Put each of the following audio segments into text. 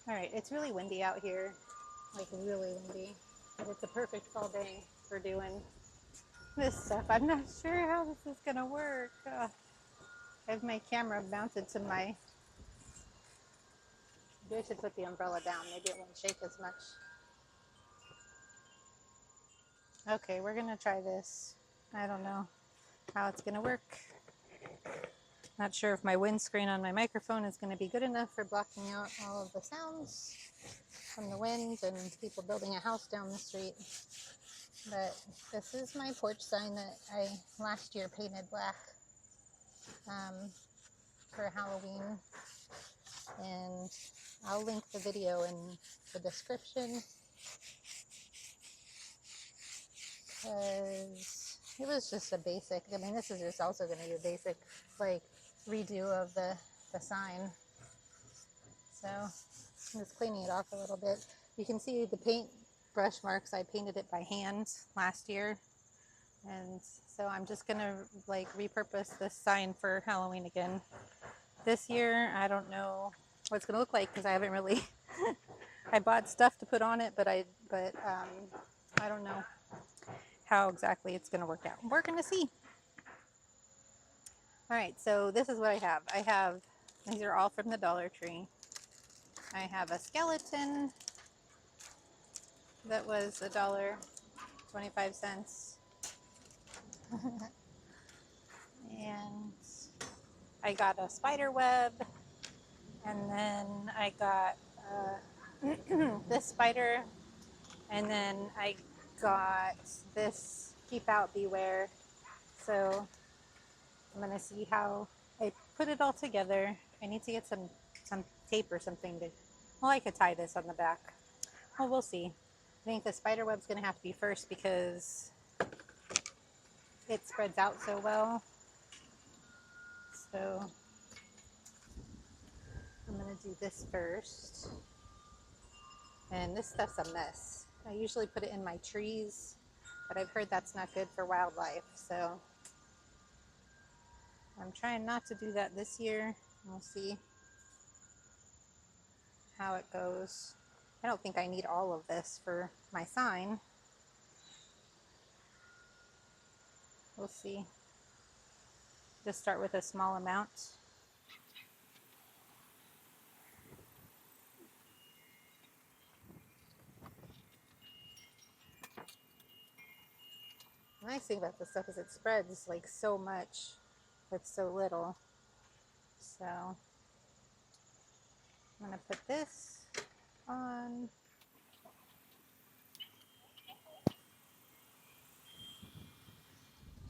All right, it's really windy out here, like really windy, but it's a perfect fall day for doing this stuff. I'm not sure how this is gonna work. I have my camera mounted to my, maybe I should put the umbrella down, maybe it won't shake as much. Okay, we're gonna try this. I don't know how it's gonna work. Not sure if my windscreen on my microphone is gonna be good enough for blocking out all of the sounds from the wind and people building a house down the street. But this is my porch sign that I last year painted black for Halloween, and I'll link the video in the description because it was just a basic, I mean, this is just also going to be a basic like redo of the sign. So I'm just cleaning it off a little bit. You can see the paint brush marks. I painted it by hand last year, and so I'm just gonna like repurpose this sign for Halloween again. This year, I don't know what it's gonna look like because I haven't really. I bought stuff to put on it, but I don't know how exactly it's gonna work out. We're gonna see. All right, so this is what I have. I have, these are all from the Dollar Tree. I have a skeleton that was $1.25. And I got a spider web, and then I got this spider, and then I got this keep out beware. So I'm gonna see how I put it all together. I need to get some tape or something to, well, I could tie this on the back. Well, we'll see. I think the spider web's gonna have to be first because it spreads out so well. So I'm gonna do this first. And this stuff's a mess. I usually put it in my trees, but I've heard that's not good for wildlife. So I'm trying not to do that this year. We'll see how it goes. I don't think I need all of this for my sign. We'll see. Just start with a small amount. The nice thing about this stuff is it spreads like so much with so little. So I'm gonna put this on.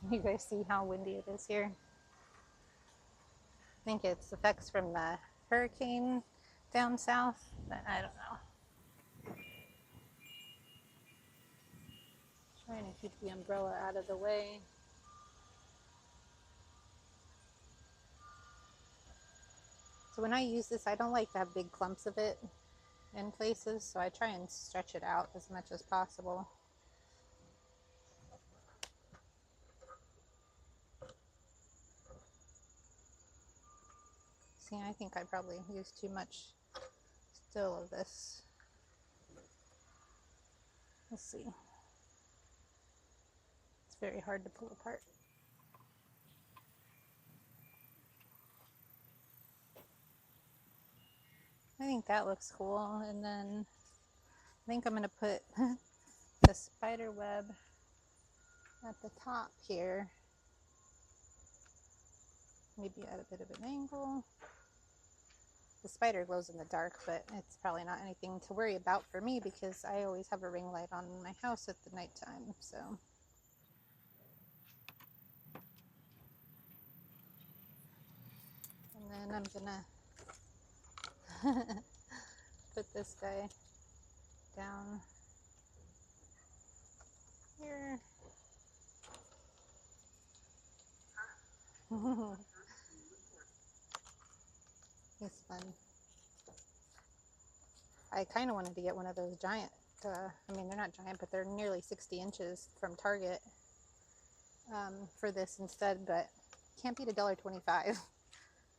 Can you guys see how windy it is here? I think it's effects from the hurricane down south, but I don't know. Trying to keep the umbrella out of the way. So when I use this, I don't like to have big clumps of it in places, so I try and stretch it out as much as possible. See, I think I probably used too much still of this. Let's see. It's very hard to pull apart. I think that looks cool, and then I think I'm gonna put the spider web at the top here. Maybe at a bit of an angle. The spider glows in the dark, but it's probably not anything to worry about for me because I always have a ring light on in my house at the nighttime. So and then I'm gonna put this guy down here. It's fun. I kind of wanted to get one of those giant, I mean, they're not giant, but they're nearly 60 inches from Target for this instead, but can't beat $1.25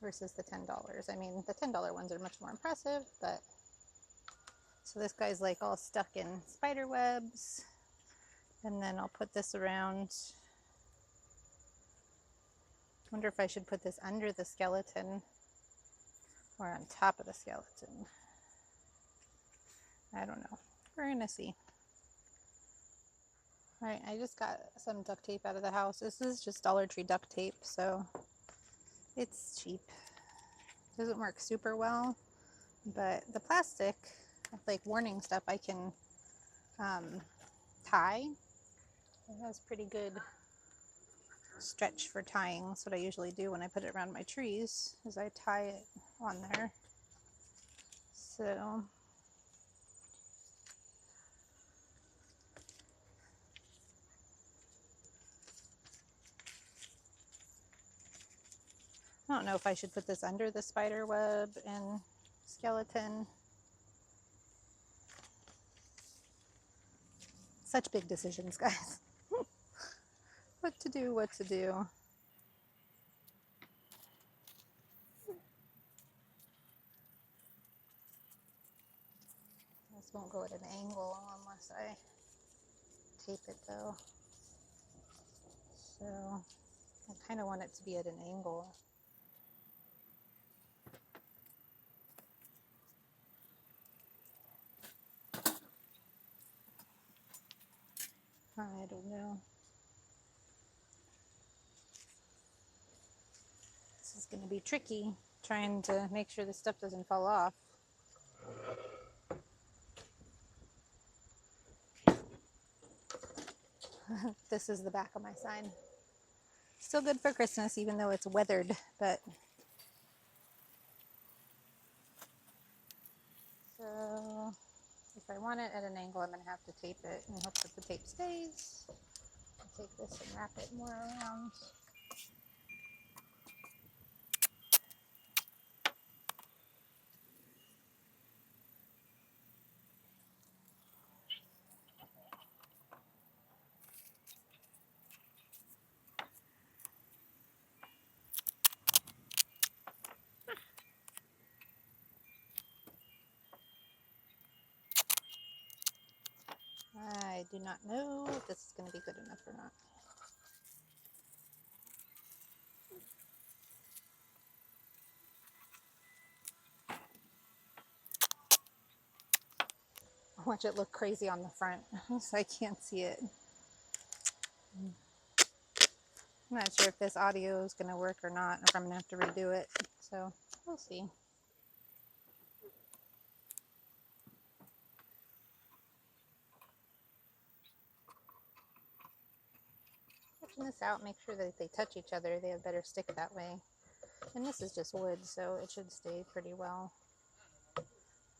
versus the $10. I mean, the $10 ones are much more impressive, but So this guy's like all stuck in spider webs. And then I'll put this around. Wonder if I should put this under the skeleton or on top of the skeleton. I don't know. We're gonna see. All right, I just got some duct tape out of the house. This is just Dollar Tree duct tape, so it's cheap. Doesn't work super well, but the plastic, like warning stuff, I can tie. It has pretty good stretch for tying. That's what I usually do when I put it around my trees, is I tie it on there. So I don't know if I should put this under the spider web and skeleton. Such big decisions, guys. What to do, what to do. This won't go at an angle unless I tape it though. So I kind of want it to be at an angle. I don't know. This is going to be tricky, trying to make sure the stuff doesn't fall off. This is the back of my sign. Still good for Christmas, even though it's weathered, but so if I want it at an angle, I'm going to have to tape it and hope that the tape stays. I'll take this and wrap it more around. I do not know if this is going to be good enough or not. Watch it look crazy on the front, so I can't see it. I'm not sure if this audio is going to work or not, or if I'm going to have to redo it, so we'll see. Stretching this out, make sure that if they touch each other, they have better stick that way. And this is just wood, so it should stay pretty well.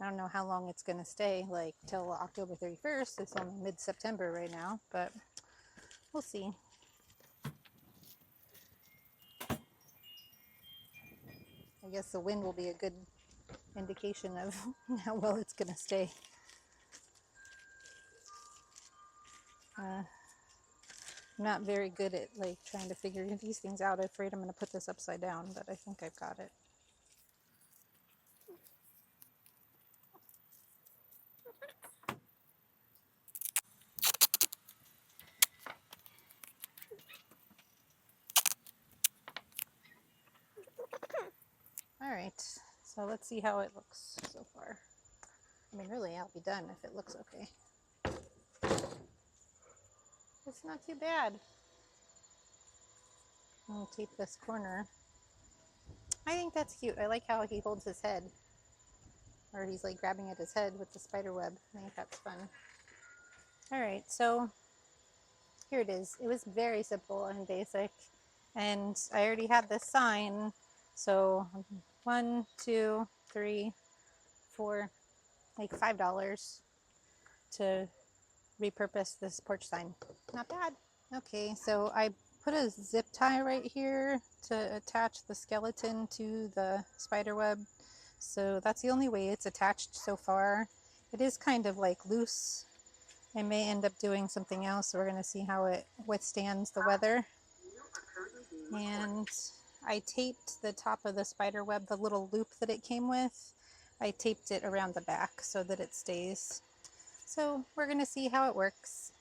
I don't know how long it's going to stay, like till October 31st. It's only mid-September right now, but we'll see. I guess the wind will be a good indication of how well it's going to stay. I'm not very good at like trying to figure these things out. I'm afraid I'm going to put this upside down, but I think I've got it. All right, so let's see how it looks so far. I mean, really, I'll be done if it looks okay. It's not too bad. I'll tape this corner. I think that's cute. I like how he holds his head, or he's like grabbing at his head with the spider web. I think that's fun. All right, so here it is. It was very simple and basic, and I already had this sign. So 1, 2, 3, 4, like $5 to repurpose this porch sign. Not bad. Okay, so I put a zip tie right here to attach the skeleton to the spider web. So that's the only way it's attached so far. It is kind of like loose. I may end up doing something else, so we're going to see how it withstands the weather. And I taped the top of the spider web, the little loop that it came with. I taped it around the back so that it stays. So we're going to see how it works.